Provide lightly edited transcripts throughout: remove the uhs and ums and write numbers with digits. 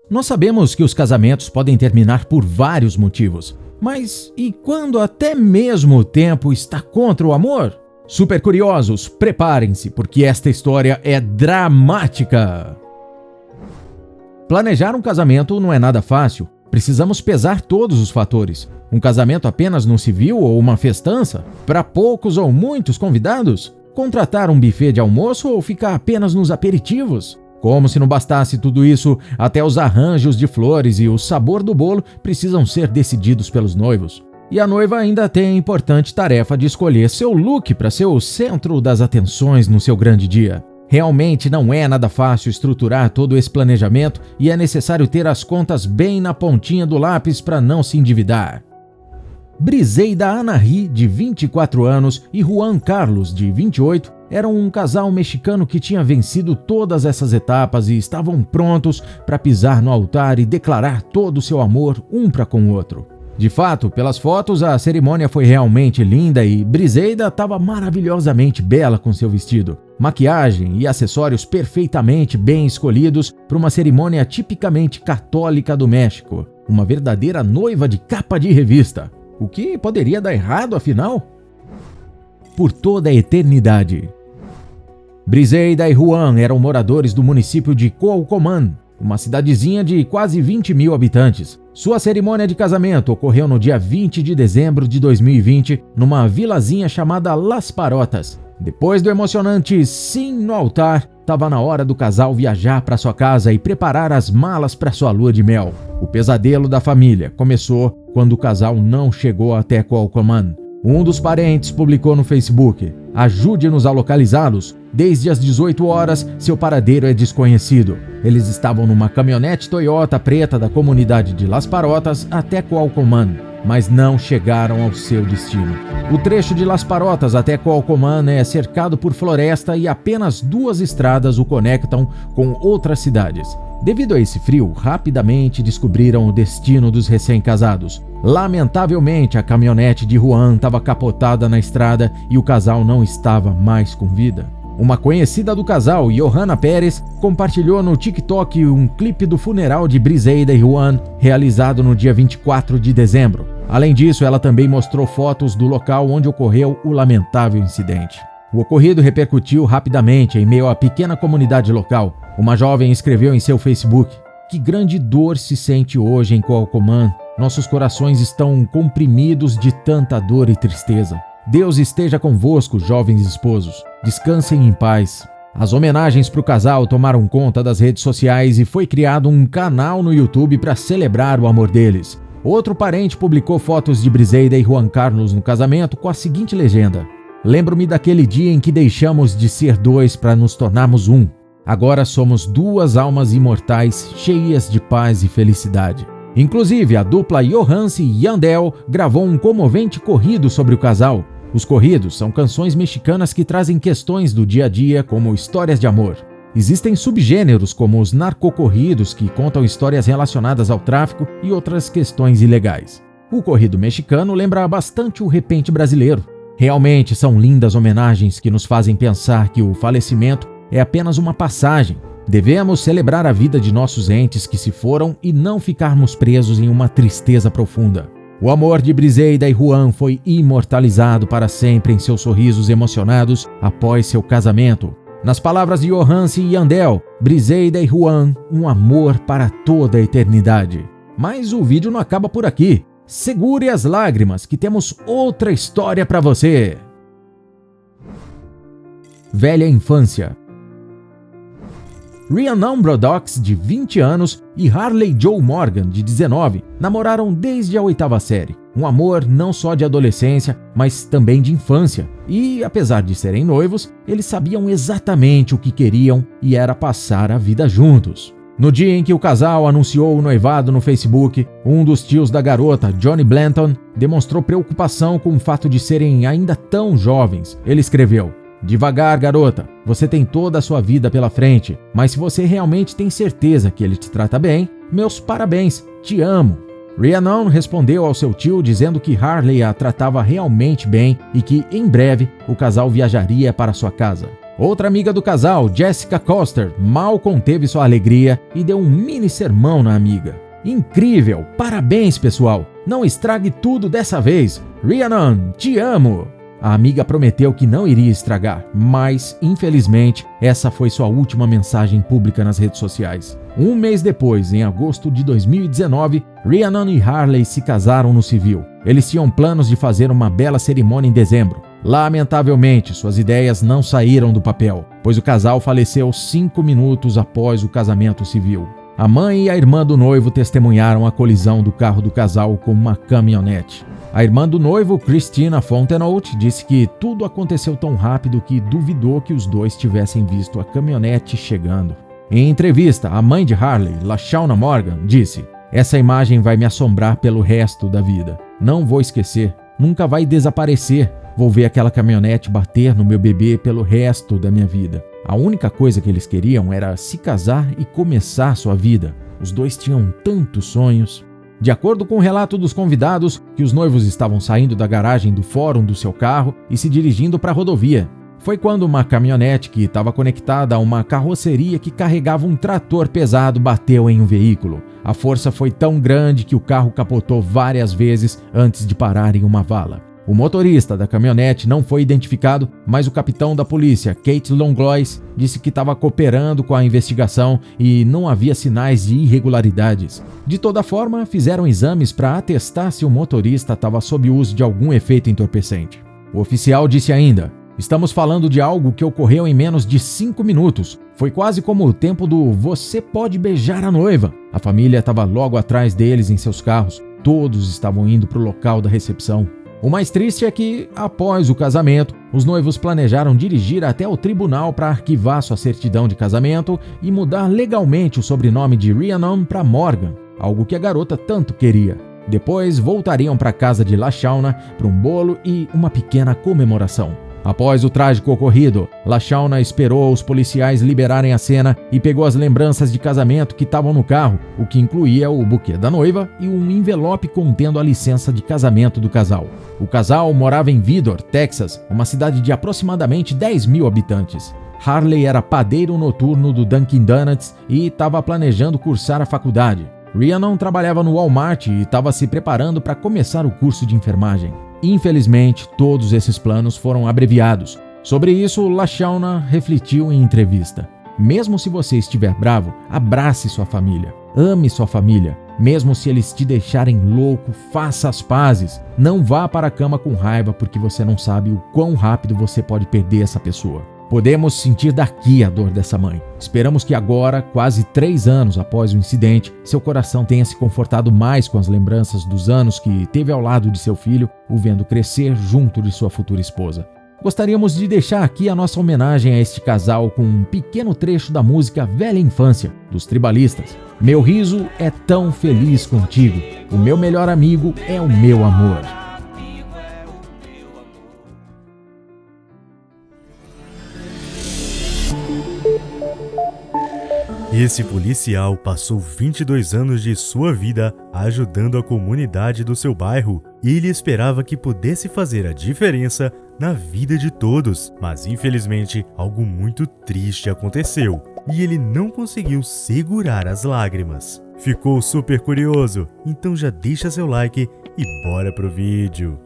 Nós sabemos que os casamentos podem terminar por vários motivos, mas e quando até mesmo o tempo está contra o amor? Super curiosos, preparem-se, porque esta história é dramática! Planejar um casamento não é nada fácil. Precisamos pesar todos os fatores. Um casamento apenas num civil ou uma festança? Para poucos ou muitos convidados? Contratar um buffet de almoço ou ficar apenas nos aperitivos? Como se não bastasse tudo isso, até os arranjos de flores e o sabor do bolo precisam ser decididos pelos noivos. E a noiva ainda tem a importante tarefa de escolher seu look para ser o centro das atenções no seu grande dia. Realmente não é nada fácil estruturar todo esse planejamento e é necessário ter as contas bem na pontinha do lápis para não se endividar. Briseida Anahy, de 24 anos, e Juan Carlos, de 28, eram um casal mexicano que tinha vencido todas essas etapas e estavam prontos para pisar no altar e declarar todo o seu amor um para com o outro. De fato, pelas fotos, a cerimônia foi realmente linda e Briseida estava maravilhosamente bela com seu vestido, maquiagem e acessórios perfeitamente bem escolhidos para uma cerimônia tipicamente católica do México. Uma verdadeira noiva de capa de revista. O que poderia dar errado, afinal? Por toda a eternidade. Briseida e Juan eram moradores do município de Cuauhcommán, uma cidadezinha de quase 20 mil habitantes. Sua cerimônia de casamento ocorreu no dia 20 de dezembro de 2020, numa vilazinha chamada Las Parotas. Depois do emocionante sim no altar, estava na hora do casal viajar para sua casa e preparar as malas para sua lua de mel. O pesadelo da família começou quando o casal não chegou até Cuauhcommán. Um dos parentes publicou no Facebook: "Ajude-nos a localizá-los. Desde as 18 horas, seu paradeiro é desconhecido." Eles estavam numa caminhonete Toyota preta da comunidade de Las Parotas até Cuauhcommán, mas não chegaram ao seu destino. O trecho de Las Parotas até Cuauhcommán é cercado por floresta e apenas 2 estradas o conectam com outras cidades. Devido a esse frio, rapidamente descobriram o destino dos recém-casados. Lamentavelmente, a caminhonete de Juan estava capotada na estrada e o casal não estava mais com vida. Uma conhecida do casal, Johanna Pérez, compartilhou no TikTok um clipe do funeral de Briseida e Juan, realizado no dia 24 de dezembro. Além disso, ela também mostrou fotos do local onde ocorreu o lamentável incidente. O ocorrido repercutiu rapidamente em meio à pequena comunidade local. Uma jovem escreveu em seu Facebook: "Que grande dor se sente hoje em Cuauhcommán. Nossos corações estão comprimidos de tanta dor e tristeza. Deus esteja convosco, jovens esposos. Descansem em paz." As homenagens para o casal tomaram conta das redes sociais e foi criado um canal no YouTube para celebrar o amor deles. Outro parente publicou fotos de Briseida e Juan Carlos no casamento com a seguinte legenda: "Lembro-me daquele dia em que deixamos de ser 2 para nos tornarmos um. Agora somos 2 almas imortais cheias de paz e felicidade." Inclusive, a dupla Johansi e Yandel gravou um comovente corrido sobre o casal. Os corridos são canções mexicanas que trazem questões do dia a dia, como histórias de amor. Existem subgêneros como os narcocorridos, que contam histórias relacionadas ao tráfico e outras questões ilegais. O corrido mexicano lembra bastante o repente brasileiro. Realmente são lindas homenagens que nos fazem pensar que o falecimento é apenas uma passagem. Devemos celebrar a vida de nossos entes que se foram e não ficarmos presos em uma tristeza profunda. O amor de Briseida e Juan foi imortalizado para sempre em seus sorrisos emocionados após seu casamento. Nas palavras de Johansi e Yandel, Briseida e Juan, um amor para toda a eternidade. Mas o vídeo não acaba por aqui. Segure as lágrimas, que temos outra história para você. Velha infância. Rhiannon Brodox, de 20 anos, e Harley Joe Morgan, de 19, namoraram desde a 8ª série. Um amor não só de adolescência, mas também de infância. E, apesar de serem noivos, eles sabiam exatamente o que queriam e era passar a vida juntos. No dia em que o casal anunciou o noivado no Facebook, um dos tios da garota, Johnny Blanton, demonstrou preocupação com o fato de serem ainda tão jovens. Ele escreveu: "Devagar, garota, você tem toda a sua vida pela frente, mas se você realmente tem certeza que ele te trata bem, meus parabéns, te amo." Rhiannon respondeu ao seu tio dizendo que Harley a tratava realmente bem e que, em breve, o casal viajaria para sua casa. Outra amiga do casal, Jessica Coster, mal conteve sua alegria e deu um mini sermão na amiga. Incrível! Parabéns, pessoal! Não estrague tudo dessa vez! Rhiannon, te amo! A amiga prometeu que não iria estragar, mas, infelizmente, essa foi sua última mensagem pública nas redes sociais. Um mês depois, em agosto de 2019, Rhiannon e Harley se casaram no civil. Eles tinham planos de fazer uma bela cerimônia em dezembro. Lamentavelmente, suas ideias não saíram do papel, pois o casal faleceu 5 minutos após o casamento civil. A mãe e a irmã do noivo testemunharam a colisão do carro do casal com uma caminhonete. A irmã do noivo, Christina Fontenot, disse que tudo aconteceu tão rápido que duvidou que os dois tivessem visto a caminhonete chegando. Em entrevista, a mãe de Harley, LaShawna Morgan, disse: "Essa imagem vai me assombrar pelo resto da vida. Não vou esquecer, nunca vai desaparecer. Vou ver aquela caminhonete bater no meu bebê pelo resto da minha vida." A única coisa que eles queriam era se casar e começar sua vida. Os dois tinham tantos sonhos. De acordo com o relato dos convidados, que os noivos estavam saindo da garagem do fórum do seu carro e se dirigindo para a rodovia. Foi quando uma caminhonete que estava conectada a uma carroceria que carregava um trator pesado bateu em um veículo. A força foi tão grande que o carro capotou várias vezes antes de parar em uma vala. O motorista da caminhonete não foi identificado, mas o capitão da polícia, Kate Longlois, disse que estava cooperando com a investigação e não havia sinais de irregularidades. De toda forma, fizeram exames para atestar se o motorista estava sob uso de algum efeito entorpecente. O oficial disse ainda: "Estamos falando de algo que ocorreu em menos de 5 minutos. Foi quase como o tempo do 'você pode beijar a noiva'." A família estava logo atrás deles em seus carros. Todos estavam indo para o local da recepção. O mais triste é que, após o casamento, os noivos planejaram dirigir até o tribunal para arquivar sua certidão de casamento e mudar legalmente o sobrenome de Rhiannon para Morgan, algo que a garota tanto queria. Depois voltariam para a casa de LaShawna para um bolo e uma pequena comemoração. Após o trágico ocorrido, LaShawna esperou os policiais liberarem a cena e pegou as lembranças de casamento que estavam no carro, o que incluía o buquê da noiva e um envelope contendo a licença de casamento do casal. O casal morava em Vidor, Texas, uma cidade de aproximadamente 10 mil habitantes. Harley era padeiro noturno do Dunkin' Donuts e estava planejando cursar a faculdade. Rhiannon trabalhava no Walmart e estava se preparando para começar o curso de enfermagem. Infelizmente, todos esses planos foram abreviados. Sobre isso, LaShawna refletiu em entrevista: "Mesmo se você estiver bravo, abrace sua família. Ame sua família. Mesmo se eles te deixarem louco, faça as pazes. Não vá para a cama com raiva porque você não sabe o quão rápido você pode perder essa pessoa." Podemos sentir daqui a dor dessa mãe. Esperamos que agora, quase 3 anos após o incidente, seu coração tenha se confortado mais com as lembranças dos anos que teve ao lado de seu filho, o vendo crescer junto de sua futura esposa. Gostaríamos de deixar aqui a nossa homenagem a este casal com um pequeno trecho da música Velha Infância, dos Tribalistas. "Meu riso é tão feliz contigo, o meu melhor amigo é o meu amor." Esse policial passou 22 anos de sua vida ajudando a comunidade do seu bairro e ele esperava que pudesse fazer a diferença na vida de todos, mas infelizmente algo muito triste aconteceu e ele não conseguiu segurar as lágrimas. Ficou super curioso? Então já deixa seu like e bora pro vídeo.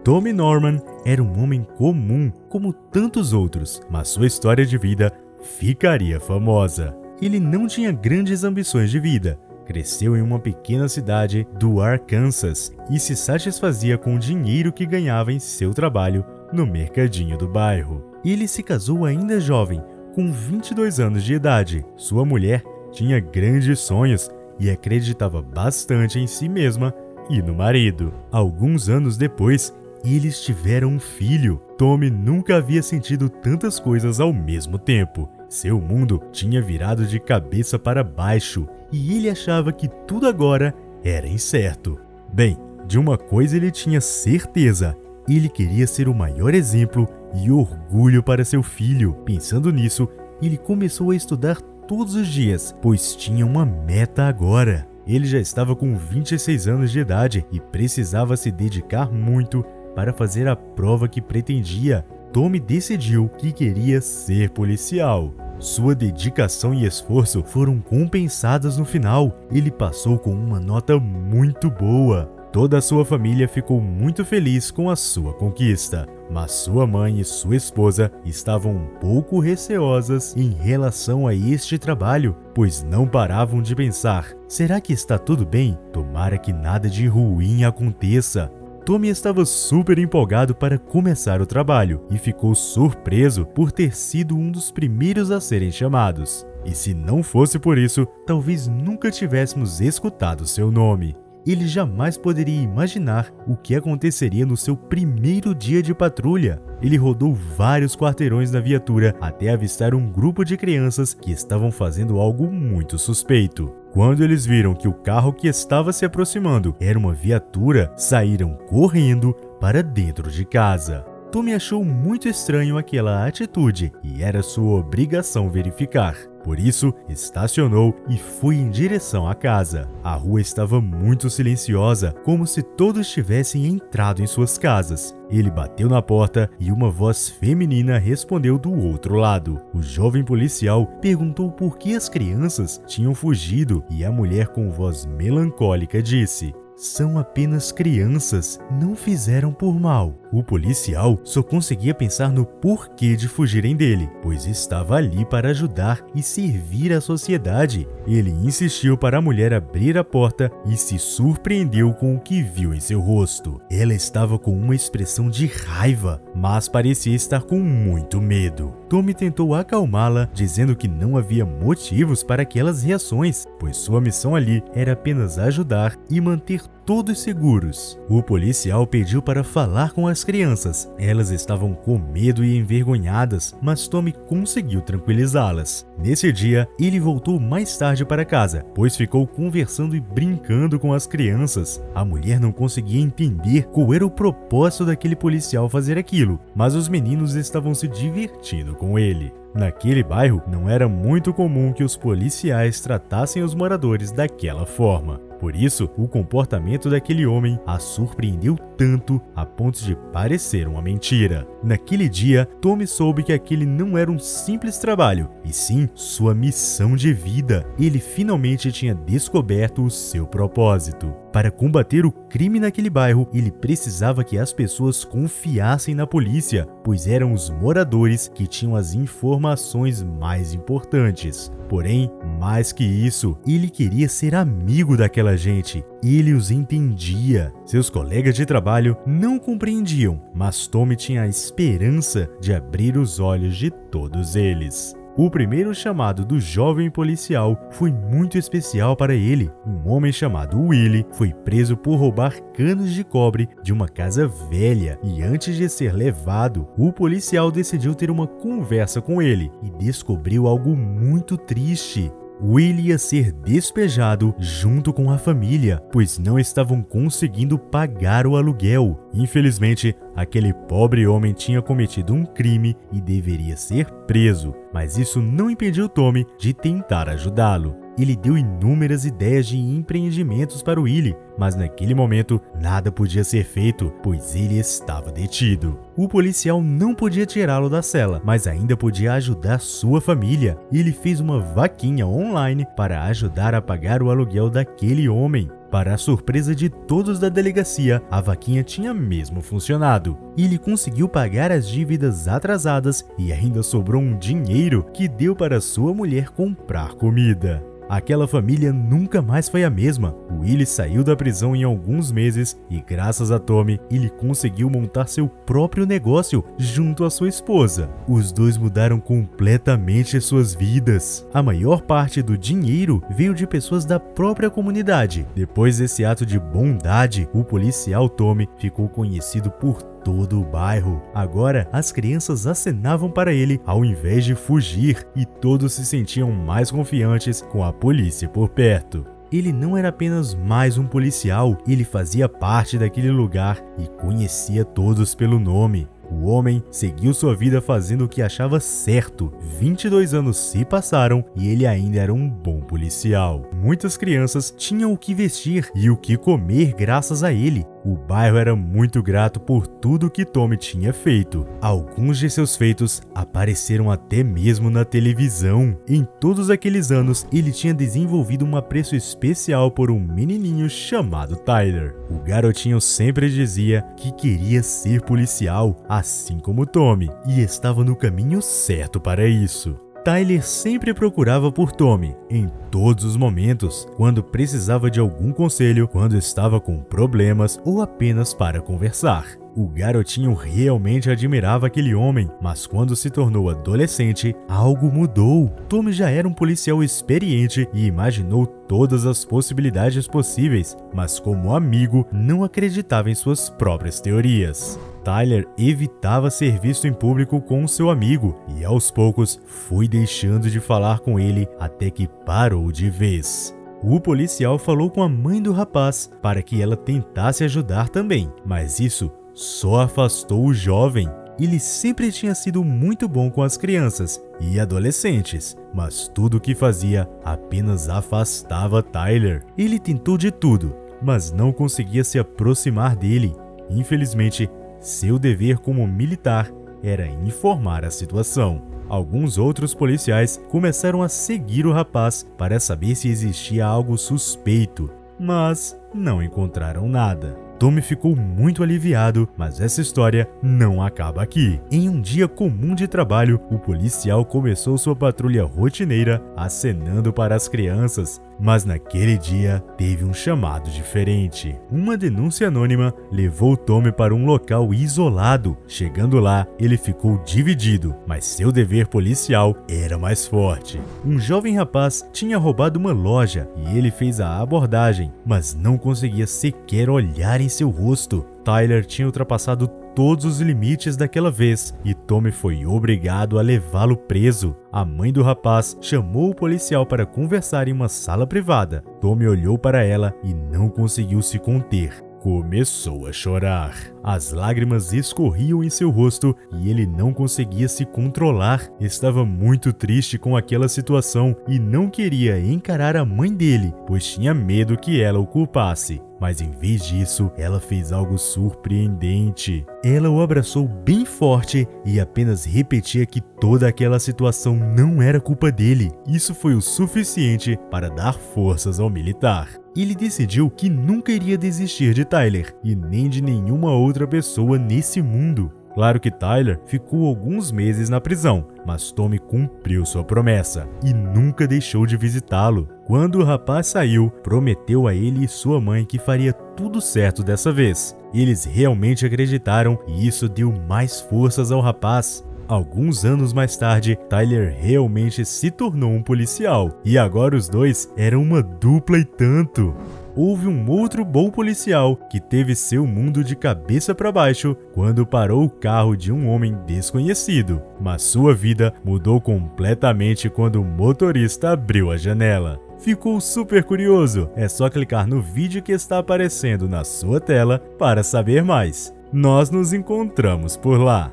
Tommy Norman era um homem comum como tantos outros, mas sua história de vida ficaria famosa. Ele não tinha grandes ambições de vida. Cresceu em uma pequena cidade do Arkansas e se satisfazia com o dinheiro que ganhava em seu trabalho no mercadinho do bairro. Ele se casou ainda jovem, com 22 anos de idade. Sua mulher tinha grandes sonhos e acreditava bastante em si mesma e no marido. Alguns anos depois, eles tiveram um filho. Tommy nunca havia sentido tantas coisas ao mesmo tempo. Seu mundo tinha virado de cabeça para baixo e ele achava que tudo agora era incerto. Bem, de uma coisa ele tinha certeza: ele queria ser o maior exemplo e orgulho para seu filho. Pensando nisso, ele começou a estudar todos os dias, pois tinha uma meta agora. Ele já estava com 26 anos de idade e precisava se dedicar muito para fazer a prova que pretendia. Tommy decidiu que queria ser policial. Sua dedicação e esforço foram compensadas no final. Ele passou com uma nota muito boa. Toda a sua família ficou muito feliz com a sua conquista, mas sua mãe e sua esposa estavam um pouco receosas em relação a este trabalho, pois não paravam de pensar: será que está tudo bem? Tomara que nada de ruim aconteça. Tommy estava super empolgado para começar o trabalho e ficou surpreso por ter sido um dos primeiros a serem chamados. E se não fosse por isso, talvez nunca tivéssemos escutado seu nome. Ele jamais poderia imaginar o que aconteceria no seu primeiro dia de patrulha. Ele rodou vários quarteirões na viatura até avistar um grupo de crianças que estavam fazendo algo muito suspeito. Quando eles viram que o carro que estava se aproximando era uma viatura, saíram correndo para dentro de casa. Tommy achou muito estranho aquela atitude e era sua obrigação verificar. Por isso, estacionou e foi em direção à casa. A rua estava muito silenciosa, como se todos tivessem entrado em suas casas. Ele bateu na porta e uma voz feminina respondeu do outro lado. O jovem policial perguntou por que as crianças tinham fugido e a mulher com voz melancólica disse: "São apenas crianças, não fizeram por mal." O policial só conseguia pensar no porquê de fugirem dele, pois estava ali para ajudar e servir à sociedade. Ele insistiu para a mulher abrir a porta e se surpreendeu com o que viu em seu rosto. Ela estava com uma expressão de raiva, mas parecia estar com muito medo. Tommy tentou acalmá-la, dizendo que não havia motivos para aquelas reações, pois sua missão ali era apenas ajudar e manter todos seguros. O policial pediu para falar com as crianças. Elas estavam com medo e envergonhadas, mas Tommy conseguiu tranquilizá-las. Nesse dia, ele voltou mais tarde para casa, pois ficou conversando e brincando com as crianças. A mulher não conseguia entender qual era o propósito daquele policial fazer aquilo, mas os meninos estavam se divertindo com ele. Naquele bairro, não era muito comum que os policiais tratassem os moradores daquela forma. Por isso, o comportamento daquele homem a surpreendeu tanto a ponto de parecer uma mentira. Naquele dia, Tommy soube que aquele não era um simples trabalho, e sim sua missão de vida. Ele finalmente tinha descoberto o seu propósito. Para combater o crime naquele bairro, ele precisava que as pessoas confiassem na polícia, pois eram os moradores que tinham as informações mais importantes. Porém, mais que isso, ele queria ser amigo daquela gente. Ele os entendia. Seus colegas de trabalho não compreendiam, mas Tommy tinha a esperança de abrir os olhos de todos eles. O primeiro chamado do jovem policial foi muito especial para ele. Um homem chamado Willie foi preso por roubar canos de cobre de uma casa velha e antes de ser levado, o policial decidiu ter uma conversa com ele e descobriu algo muito triste. Willie ia ser despejado junto com a família, pois não estavam conseguindo pagar o aluguel. Infelizmente, aquele pobre homem tinha cometido um crime e deveria ser preso, mas isso não impediu Tommy de tentar ajudá-lo. Ele deu inúmeras ideias de empreendimentos para Willie, mas naquele momento nada podia ser feito, pois ele estava detido. O policial não podia tirá-lo da cela, mas ainda podia ajudar sua família. Ele fez uma vaquinha online para ajudar a pagar o aluguel daquele homem. Para a surpresa de todos da delegacia, a vaquinha tinha mesmo funcionado. Ele conseguiu pagar as dívidas atrasadas e ainda sobrou um dinheiro que deu para sua mulher comprar comida. Aquela família nunca mais foi a mesma. Willie saiu da prisão em alguns meses e, graças a Tommy, ele conseguiu montar seu próprio negócio junto à sua esposa. Os dois mudaram completamente suas vidas. A maior parte do dinheiro veio de pessoas da própria comunidade. Depois desse ato de bondade, o policial Tommy ficou conhecido por todo o bairro. Agora, as crianças acenavam para ele ao invés de fugir e todos se sentiam mais confiantes com a polícia por perto. Ele não era apenas mais um policial, ele fazia parte daquele lugar e conhecia todos pelo nome. O homem seguiu sua vida fazendo o que achava certo. 22 anos se passaram e ele ainda era um bom policial. Muitas crianças tinham o que vestir e o que comer graças a ele. O bairro era muito grato por tudo que Tommy tinha feito. Alguns de seus feitos apareceram até mesmo na televisão. Em todos aqueles anos, ele tinha desenvolvido um apreço especial por um menininho chamado Tyler. O garotinho sempre dizia que queria ser policial, assim como Tommy, e estava no caminho certo para isso. Tyler sempre procurava por Tommy, em todos os momentos, quando precisava de algum conselho, quando estava com problemas ou apenas para conversar. O garotinho realmente admirava aquele homem, mas quando se tornou adolescente, algo mudou. Tommy já era um policial experiente e imaginou todas as possibilidades possíveis, mas como amigo, não acreditava em suas próprias teorias. Tyler evitava ser visto em público com seu amigo e aos poucos foi deixando de falar com ele até que parou de vez. O policial falou com a mãe do rapaz para que ela tentasse ajudar também, mas isso só afastou o jovem. Ele sempre tinha sido muito bom com as crianças e adolescentes, mas tudo o que fazia apenas afastava Tyler. Ele tentou de tudo, mas não conseguia se aproximar dele. Infelizmente, seu dever como militar era informar a situação. Alguns outros policiais começaram a seguir o rapaz para saber se existia algo suspeito, mas não encontraram nada. Tommy ficou muito aliviado, mas essa história não acaba aqui. Em um dia comum de trabalho, o policial começou sua patrulha rotineira acenando para as crianças, mas naquele dia teve um chamado diferente. Uma denúncia anônima levou Tommy para um local isolado. Chegando lá, ele ficou dividido, mas seu dever policial era mais forte. Um jovem rapaz tinha roubado uma loja e ele fez a abordagem, mas não conseguia sequer olhar em seu rosto. Tyler tinha ultrapassado todos os limites daquela vez e Tommy foi obrigado a levá-lo preso. A mãe do rapaz chamou o policial para conversar em uma sala privada. Tommy olhou para ela e não conseguiu se conter. Começou a chorar. As lágrimas escorriam em seu rosto e ele não conseguia se controlar. Estava muito triste com aquela situação e não queria encarar a mãe dele, pois tinha medo que ela o culpasse. Mas em vez disso, ela fez algo surpreendente. Ela o abraçou bem forte e apenas repetia que toda aquela situação não era culpa dele. Isso foi o suficiente para dar forças ao militar. Ele decidiu que nunca iria desistir de Tyler e nem de nenhuma outra pessoa nesse mundo. Claro que Tyler ficou alguns meses na prisão, mas Tommy cumpriu sua promessa e nunca deixou de visitá-lo. Quando o rapaz saiu, prometeu a ele e sua mãe que faria tudo certo dessa vez. Eles realmente acreditaram e isso deu mais forças ao rapaz. Alguns anos mais tarde, Tyler realmente se tornou um policial e agora os dois eram uma dupla e tanto. Houve um outro bom policial que teve seu mundo de cabeça para baixo quando parou o carro de um homem desconhecido, mas sua vida mudou completamente quando o motorista abriu a janela. Ficou super curioso? É só clicar no vídeo que está aparecendo na sua tela para saber mais. Nós nos encontramos por lá.